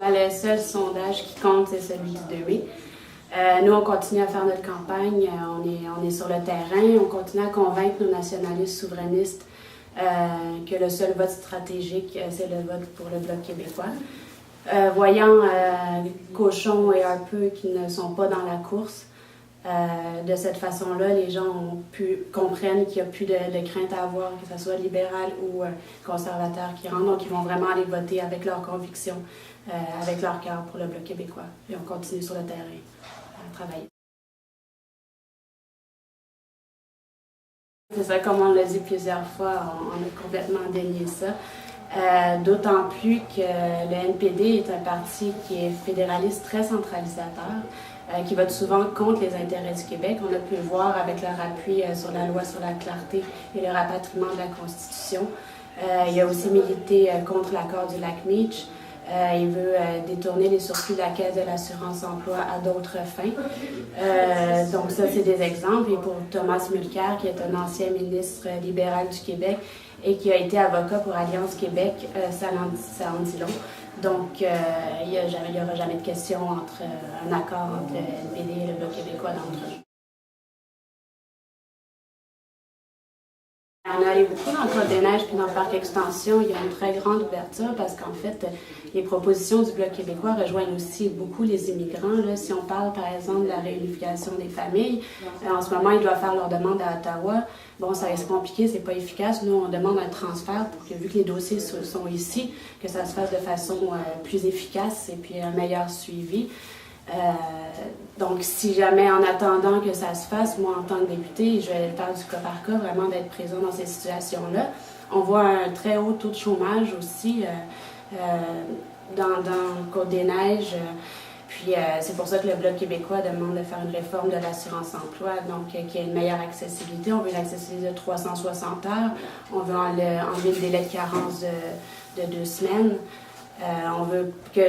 Le seul sondage qui compte, c'est celui du 2 mai. Nous, on continue à faire notre campagne, on est sur le terrain, on continue à convaincre nos nationalistes souverainistes que le seul vote stratégique, c'est le vote pour le Bloc québécois. Voyant Cochon et Harper qui ne sont pas dans la course, de cette façon-là, les gens comprennent qu'il n'y a plus de crainte à avoir, que ce soit libéral ou conservateur qui rentre. Donc, ils vont vraiment aller voter avec leurs convictions, avec leur cœur pour le Bloc québécois. Et on continue sur le terrain à travailler. C'est ça, comme on l'a dit plusieurs fois, on a complètement dénié ça. D'autant plus que le NPD est un parti qui est fédéraliste très centralisateur, qui vote souvent contre les intérêts du Québec. On a pu le voir avec leur appui sur la loi sur la clarté et le rapatriement de la Constitution. Il a aussi milité contre l'accord du Lac-Meach. Il veut détourner les surplus de la Caisse de l'assurance-emploi à d'autres fins. Donc ça, c'est des exemples. Et pour Thomas Mulcair, qui est un ancien ministre libéral du Québec et qui a été avocat pour Alliance Québec, ça en dit long. Donc, il n'y aura jamais de question entre un accord entre le NPD et le Bloc québécois d'entre eux. On est allé beaucoup dans le Côte-des-Neiges puis dans le parc Extension. Il y a une très grande ouverture parce qu'en fait, les propositions du Bloc québécois rejoignent aussi beaucoup les immigrants. Là, si on parle par exemple de la réunification des familles, en ce moment, ils doivent faire leur demande à Ottawa. Bon, ça reste compliqué, c'est pas efficace. Nous, on demande un transfert pour que, vu que les dossiers sont ici, que ça se fasse de façon plus efficace et puis un meilleur suivi. Donc, si jamais, en attendant que ça se fasse, moi, en tant que députée, je vais faire du cas par cas, vraiment d'être présent dans ces situations-là. On voit un très haut taux de chômage aussi dans le Côte-des-Neiges. Puis, c'est pour ça que le Bloc québécois demande de faire une réforme de l'assurance-emploi, donc qu'il y ait une meilleure accessibilité. On veut une accessibilité de 360 heures. On veut enlever le délai de carence de 2 semaines. On veut que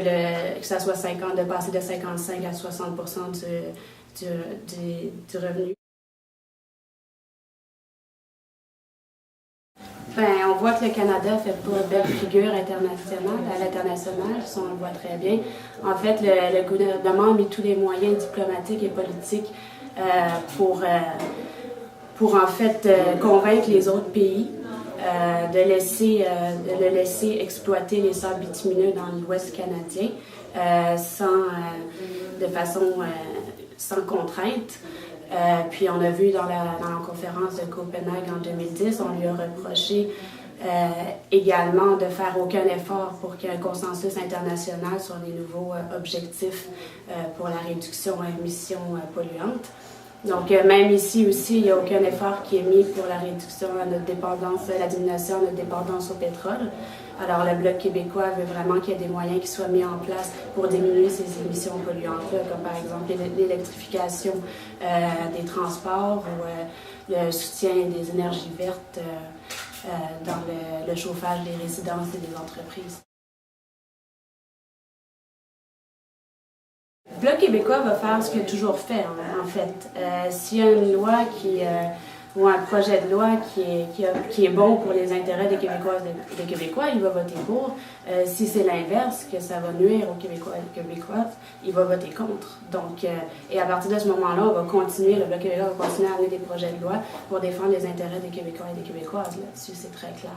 ça soit de passer de 55 à 60 % du revenu. Ben, on voit que le Canada fait pas belle figure internationale, à l'international, ça on le voit très bien. En fait, le gouvernement a mis tous les moyens diplomatiques et politiques pour en fait convaincre les autres pays de le laisser exploiter les sables bitumineux dans l'Ouest canadien de façon sans contrainte. Puis on a vu dans la conférence de Copenhague en 2010, on lui a reproché également de faire aucun effort pour qu'il y ait un consensus international sur les nouveaux objectifs pour la réduction d'émissions polluantes. Donc, même ici aussi, il n'y a aucun effort qui est mis pour la réduction de notre dépendance, la diminution de notre dépendance au pétrole. Alors, le Bloc québécois veut vraiment qu'il y ait des moyens qui soient mis en place pour diminuer ces émissions polluantes-là, comme par exemple l'électrification des transports ou le soutien des énergies vertes dans le chauffage des résidences et des entreprises. Le Bloc québécois va faire ce qu'il a toujours fait, en fait. S'il y a une loi ou un projet de loi qui est bon pour les intérêts des Québécoises et des Québécois, il va voter pour. Si c'est l'inverse, que ça va nuire aux Québécois et aux Québécoises, il va voter contre. Donc, et à partir de ce moment-là, le Bloc québécois va continuer à amener des projets de loi pour défendre les intérêts des Québécois et des Québécoises. Là-dessus, c'est très clair.